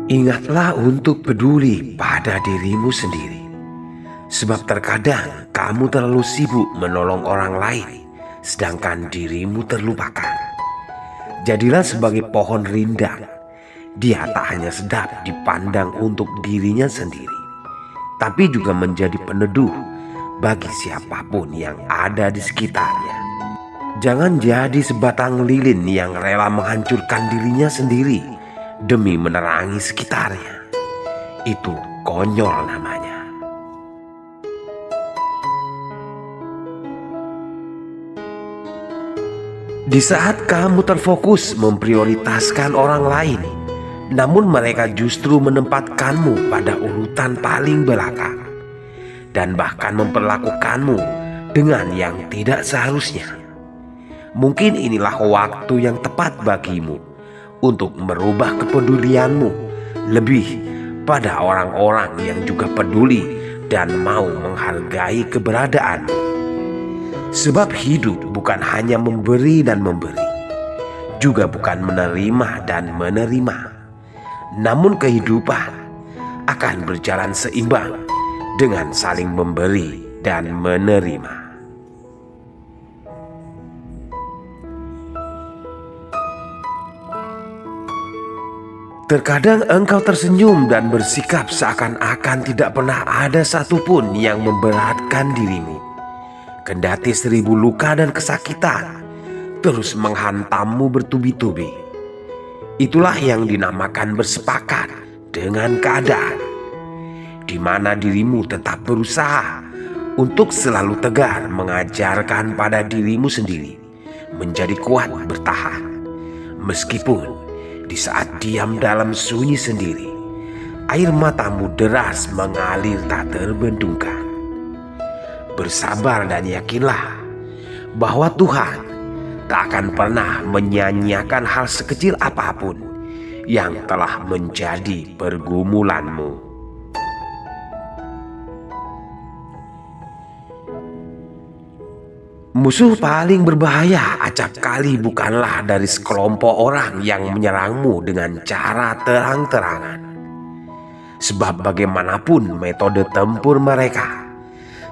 Ingatlah untuk peduli pada dirimu sendiri. Sebab terkadang kamu terlalu sibuk menolong orang lain, sedangkan dirimu terlupakan. Jadilah sebagai pohon rindang. Dia tak hanya sedap dipandang untuk dirinya sendiri, tapi juga menjadi peneduh bagi siapapun yang ada di sekitarnya. Jangan jadi sebatang lilin yang rela menghancurkan dirinya sendiri demi menerangi sekitarnya. Itu konyol namanya. Di saat kamu terfokus memprioritaskan orang lain, namun mereka justru menempatkanmu pada urutan paling belakang dan bahkan memperlakukanmu dengan yang tidak seharusnya. Mungkin inilah waktu yang tepat bagimu untuk merubah kepedulianmu lebih pada orang-orang yang juga peduli dan mau menghargai keberadaanmu. Sebab hidup bukan hanya memberi dan memberi, juga bukan menerima dan menerima. Namun kehidupan akan berjalan seimbang dengan saling memberi dan menerima. Terkadang engkau tersenyum dan bersikap seakan-akan tidak pernah ada satupun yang memberatkan dirimu. Kendati 1000 luka dan kesakitan terus menghantammu bertubi-tubi. Itulah yang dinamakan bersepakat dengan keadaan, di mana dirimu tetap berusaha untuk selalu tegar mengajarkan pada dirimu sendiri menjadi kuat bertahan. Meskipun di saat diam dalam sunyi sendiri, air matamu deras mengalir tak terbendungkan. Bersabar dan yakinlah bahwa Tuhan tak akan pernah menyia-nyiakan hal sekecil apapun yang telah menjadi pergumulanmu. Musuh paling berbahaya acap kali bukanlah dari sekelompok orang yang menyerangmu dengan cara terang-terangan. Sebab bagaimanapun metode tempur mereka,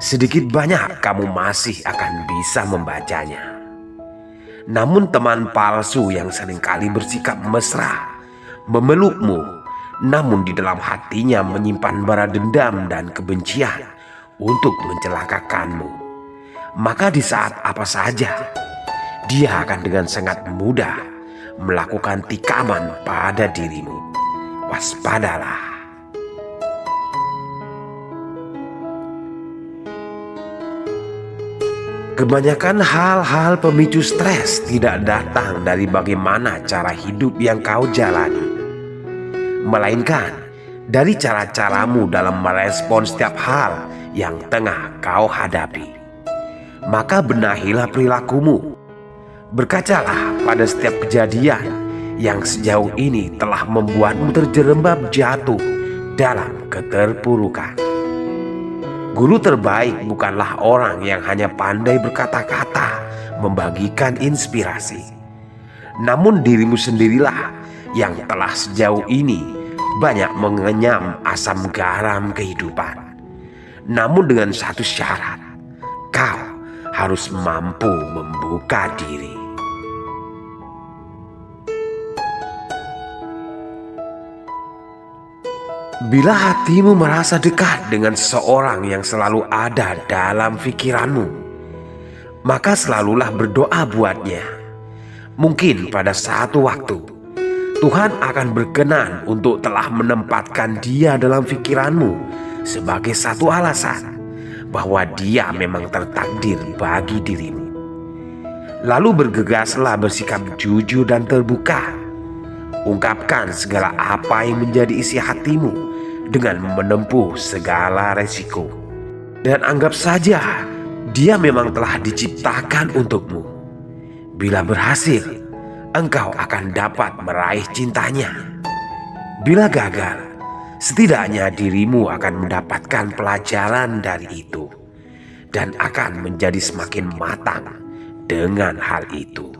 sedikit banyak kamu masih akan bisa membacanya. Namun teman palsu yang seringkali bersikap mesra, memelukmu, namun di dalam hatinya menyimpan bara dendam dan kebencian untuk mencelakakanmu. Maka di saat apa saja, dia akan dengan sangat mudah melakukan tikaman pada dirimu. Waspadalah. Kebanyakan hal-hal pemicu stres tidak datang dari bagaimana cara hidup yang kau jalani, melainkan dari cara-caramu dalam merespon setiap hal yang tengah kau hadapi. Maka benahilah perilakumu. Berkacalah pada setiap kejadian yang sejauh ini telah membuatmu terjerembab jatuh dalam keterpurukan. Guru terbaik bukanlah orang yang hanya pandai berkata-kata, membagikan inspirasi. Namun dirimu sendirilah yang telah sejauh ini banyak mengenyam asam garam kehidupan. Namun dengan satu syarat, kau harus mampu membuka diri. Bila hatimu merasa dekat dengan seseorang yang selalu ada dalam pikiranmu, maka selalulah berdoa buatnya. Mungkin pada satu waktu Tuhan akan berkenan untuk telah menempatkan dia dalam pikiranmu sebagai satu alasan bahwa dia memang tertakdir bagi dirimu. Lalu bergegaslah bersikap jujur dan terbuka. Ungkapkan segala apa yang menjadi isi hatimu dengan menempuh segala resiko. Dan anggap saja dia memang telah diciptakan untukmu. Bila berhasil, engkau akan dapat meraih cintanya. Bila gagal, setidaknya dirimu akan mendapatkan pelajaran dari itu dan akan menjadi semakin matang dengan hal itu.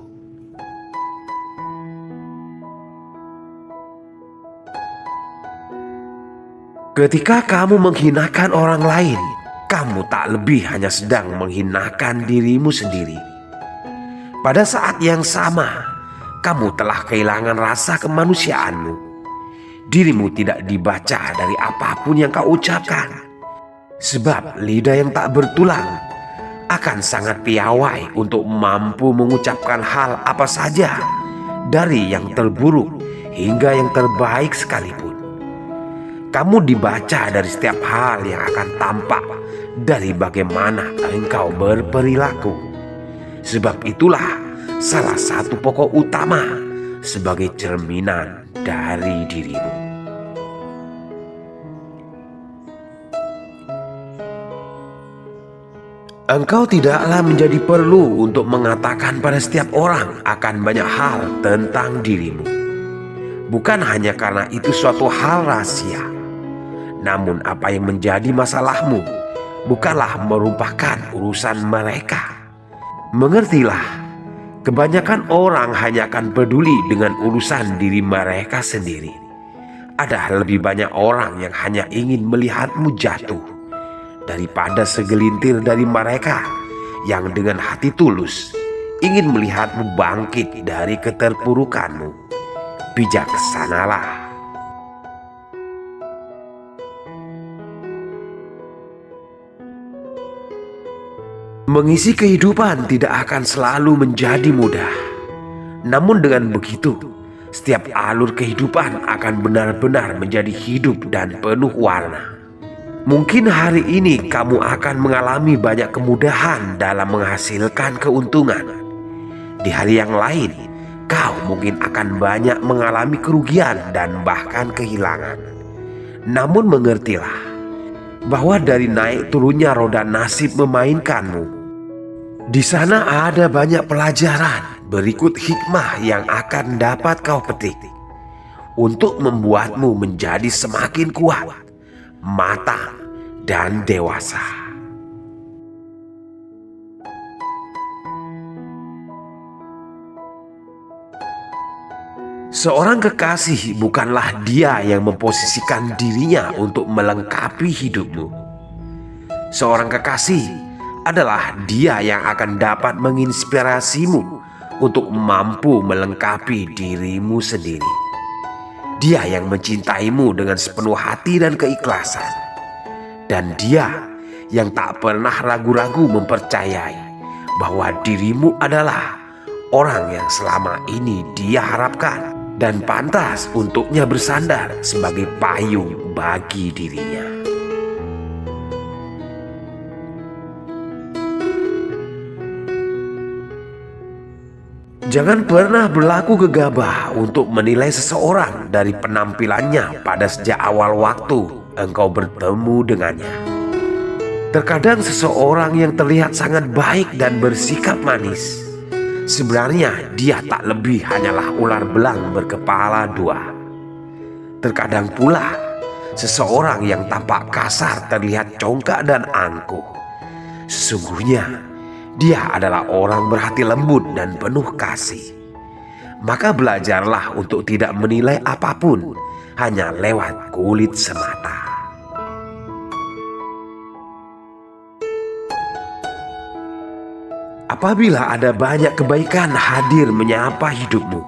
Ketika kamu menghinakan orang lain, kamu tak lebih hanya sedang menghinakan dirimu sendiri. Pada saat yang sama, kamu telah kehilangan rasa kemanusiaanmu. Dirimu tidak dibaca dari apapun yang kau ucapkan. Sebab lidah yang tak bertulang akan sangat piawai untuk mampu mengucapkan hal apa saja, dari yang terburuk hingga yang terbaik sekalipun. Kamu dibaca dari setiap hal yang akan tampak dari bagaimana engkau berperilaku. Sebab itulah salah satu pokok utama sebagai cerminan dari dirimu. Engkau tidaklah menjadi perlu untuk mengatakan pada setiap orang akan banyak hal tentang dirimu. Bukan hanya karena itu suatu hal rahasia. Namun apa yang menjadi masalahmu bukanlah merupakan urusan mereka. Mengertilah, kebanyakan orang hanya akan peduli dengan urusan diri mereka sendiri. Ada lebih banyak orang yang hanya ingin melihatmu jatuh daripada segelintir dari mereka yang dengan hati tulus ingin melihatmu bangkit dari keterpurukanmu. Bijaksanalah. Mengisi kehidupan tidak akan selalu menjadi mudah. Namun dengan begitu, setiap alur kehidupan akan benar-benar menjadi hidup dan penuh warna. Mungkin hari ini kamu akan mengalami banyak kemudahan dalam menghasilkan keuntungan. Di hari yang lain, kau mungkin akan banyak mengalami kerugian dan bahkan kehilangan. Namun mengertilah bahwa dari naik turunnya roda nasib memainkanmu, di sana ada banyak pelajaran berikut hikmah yang akan dapat kau petik untuk membuatmu menjadi semakin kuat, matang, dan dewasa. Seorang kekasih bukanlah dia yang memposisikan dirinya untuk melengkapi hidupmu. Seorang kekasih adalah dia yang akan dapat menginspirasimu untuk mampu melengkapi dirimu sendiri. Dia yang mencintaimu dengan sepenuh hati dan keikhlasan. Dan dia yang tak pernah ragu-ragu mempercayai bahwa dirimu adalah orang yang selama ini dia harapkan dan pantas untuknya bersandar sebagai payung bagi dirinya. Jangan pernah berlaku gegabah untuk menilai seseorang dari penampilannya pada sejak awal waktu engkau bertemu dengannya. Terkadang seseorang yang terlihat sangat baik dan bersikap manis, sebenarnya dia tak lebih hanyalah ular belang berkepala dua. Terkadang pula seseorang yang tampak kasar terlihat congkak dan angkuh, sesungguhnya dia adalah orang berhati lembut dan penuh kasih. Maka belajarlah untuk tidak menilai apapun hanya lewat kulit semata. Apabila ada banyak kebaikan hadir menyapa hidupmu,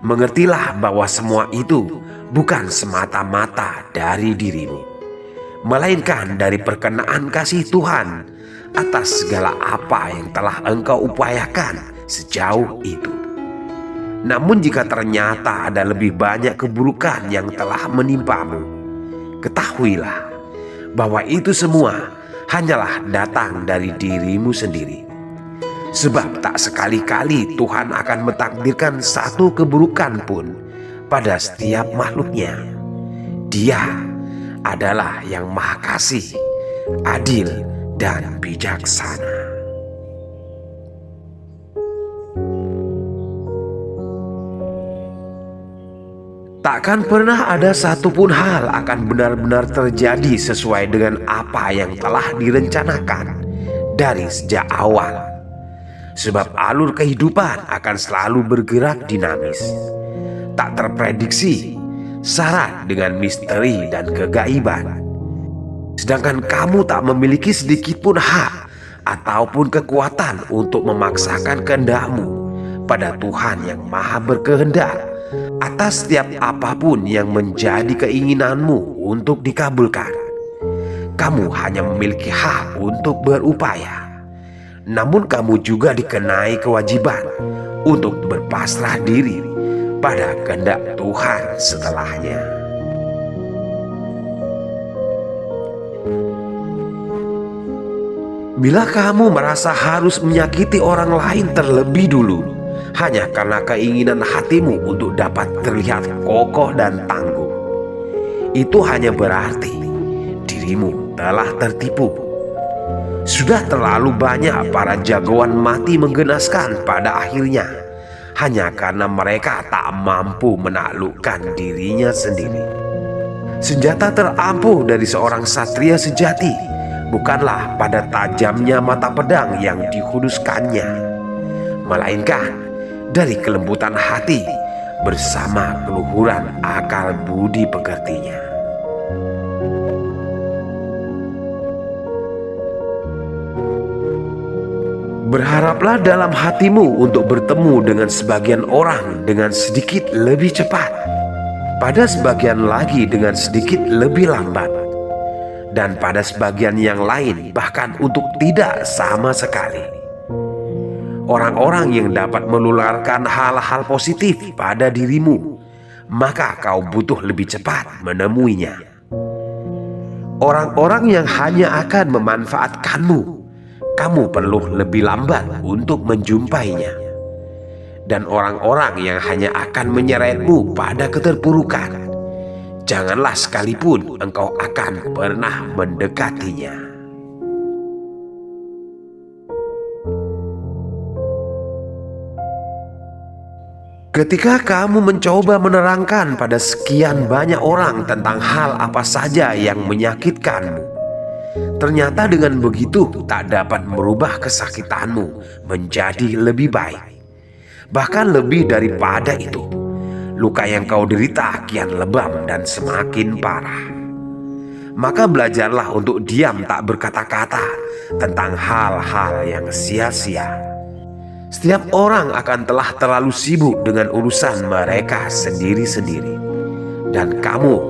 mengertilah bahwa semua itu bukan semata-mata dari dirimu, melainkan dari perkenaan kasih Tuhan atas segala apa yang telah engkau upayakan sejauh itu. Namun jika ternyata ada lebih banyak keburukan yang telah menimpamu, ketahuilah bahwa itu semua hanyalah datang dari dirimu sendiri. Sebab tak sekali-kali Tuhan akan mentakdirkan satu keburukan pun pada setiap makhluknya. Dia adalah yang Maha Kasih, adil, dan bijaksana. Takkan pernah ada satupun hal akan benar-benar terjadi sesuai dengan apa yang telah direncanakan dari sejak awal. Sebab alur kehidupan akan selalu bergerak dinamis, tak terprediksi, syarat dengan misteri dan kegaiban. Sedangkan kamu tak memiliki sedikit pun hak ataupun kekuatan untuk memaksakan kehendakmu pada Tuhan yang Maha Berkehendak atas setiap apapun yang menjadi keinginanmu untuk dikabulkan. Kamu hanya memiliki hak untuk berupaya, namun kamu juga dikenai kewajiban untuk berpasrah diri pada kehendak Tuhan setelahnya. Bila kamu merasa harus menyakiti orang lain terlebih dulu hanya karena keinginan hatimu untuk dapat terlihat kokoh dan tangguh, itu hanya berarti dirimu telah tertipu. Sudah terlalu banyak para jagoan mati menggenaskan pada akhirnya hanya karena mereka tak mampu menaklukkan dirinya sendiri. Senjata terampuh dari seorang satria sejati bukanlah pada tajamnya mata pedang yang dihunuskannya, melainkan dari kelembutan hati bersama keluhuran akal budi pekertinya. Berharaplah dalam hatimu untuk bertemu dengan sebagian orang dengan sedikit lebih cepat, pada sebagian lagi dengan sedikit lebih lambat, dan pada sebagian yang lain bahkan untuk tidak sama sekali. Orang-orang yang dapat menularkan hal-hal positif pada dirimu, maka kau butuh lebih cepat menemuinya. Orang-orang yang hanya akan memanfaatkanmu, kamu perlu lebih lambat untuk menjumpainya. Dan orang-orang yang hanya akan menyeretmu pada keterpurukan, janganlah sekalipun engkau akan pernah mendekatinya. Ketika kamu mencoba menerangkan pada sekian banyak orang tentang hal apa saja yang menyakitkanmu, ternyata dengan begitu tak dapat merubah kesakitanmu menjadi lebih baik. Bahkan lebih daripada itu, luka yang kau derita kian lebam dan semakin parah. Maka belajarlah untuk diam tak berkata-kata tentang hal-hal yang sia-sia. Setiap orang akan telah terlalu sibuk dengan urusan mereka sendiri-sendiri, dan kamu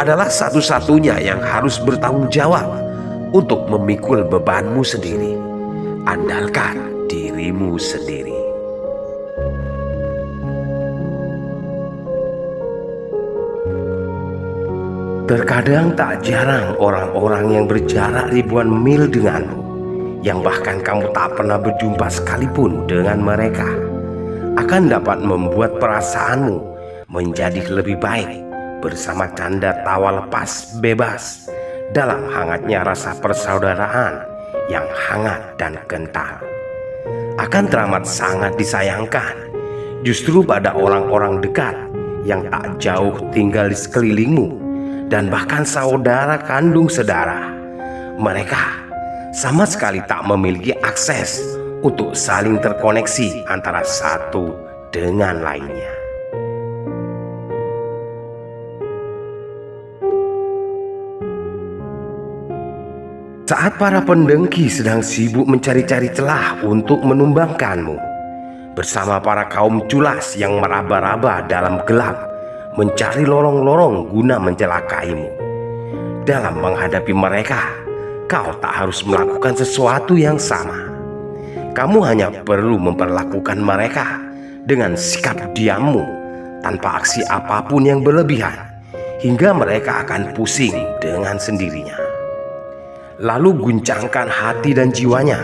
adalah satu-satunya yang harus bertanggung jawab untuk memikul bebanmu sendiri. Andalkan dirimu sendiri. Terkadang tak jarang orang-orang yang berjarak ribuan mil denganmu, yang bahkan kamu tak pernah berjumpa sekalipun dengan mereka, akan dapat membuat perasaanmu menjadi lebih baik bersama canda tawa lepas bebas dalam hangatnya rasa persaudaraan yang hangat dan kental. Akan teramat sangat disayangkan justru pada orang-orang dekat yang tak jauh tinggal di sekelilingmu, dan bahkan saudara kandung sedara, mereka sama sekali tak memiliki akses untuk saling terkoneksi antara satu dengan lainnya. Saat para pendengki sedang sibuk mencari-cari celah untuk menumbangkanmu, bersama para kaum culas yang meraba-raba dalam gelap mencari lorong-lorong guna mencelakaimu, dalam menghadapi mereka, kau tak harus melakukan sesuatu yang sama. Kamu hanya perlu memperlakukan mereka dengan sikap diammu tanpa aksi apapun yang berlebihan, hingga mereka akan pusing dengan sendirinya. Lalu guncangkan hati dan jiwanya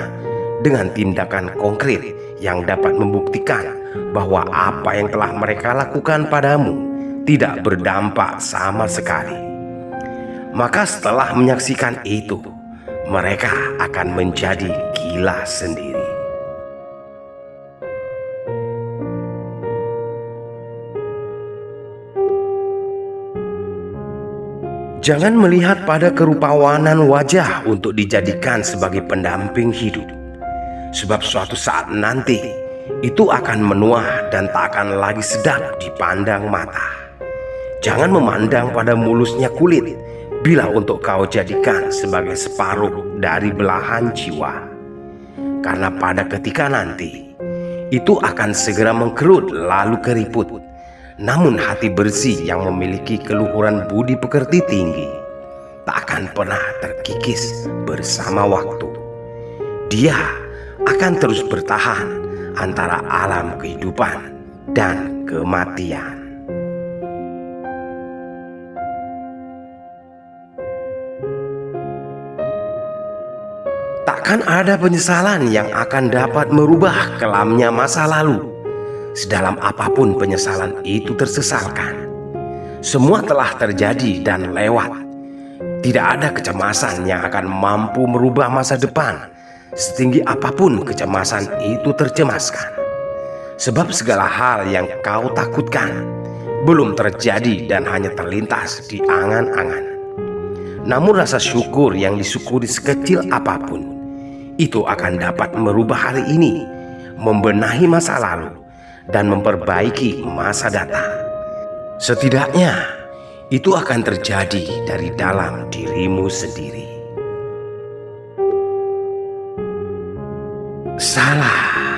dengan tindakan konkret yang dapat membuktikan bahwa apa yang telah mereka lakukan padamu tidak berdampak sama sekali. Maka setelah menyaksikan itu, mereka akan menjadi gila sendiri. Jangan melihat pada kerupawanan wajah untuk dijadikan sebagai pendamping hidup, sebab suatu saat nanti itu akan menua dan tak akan lagi sedap dipandang mata. Jangan memandang pada mulusnya kulit bila untuk kau jadikan sebagai separuh dari belahan jiwa. Karena pada ketika nanti, itu akan segera mengkerut lalu keriput. Namun hati bersih yang memiliki keluhuran budi pekerti tinggi tak akan pernah terkikis bersama waktu. Dia akan terus bertahan antara alam kehidupan dan kematian. Takkan ada penyesalan yang akan dapat merubah kelamnya masa lalu. Sedalam apapun penyesalan itu tersesalkan, semua telah terjadi dan lewat. Tidak ada kecemasan yang akan mampu merubah masa depan, setinggi apapun kecemasan itu tercemaskan. Sebab segala hal yang kau takutkan belum terjadi dan hanya terlintas di angan-angan. Namun rasa syukur yang disyukuri sekecil apapun, itu akan dapat merubah hari ini, membenahi masa lalu, dan memperbaiki masa datang. Setidaknya, itu akan terjadi dari dalam dirimu sendiri. Salah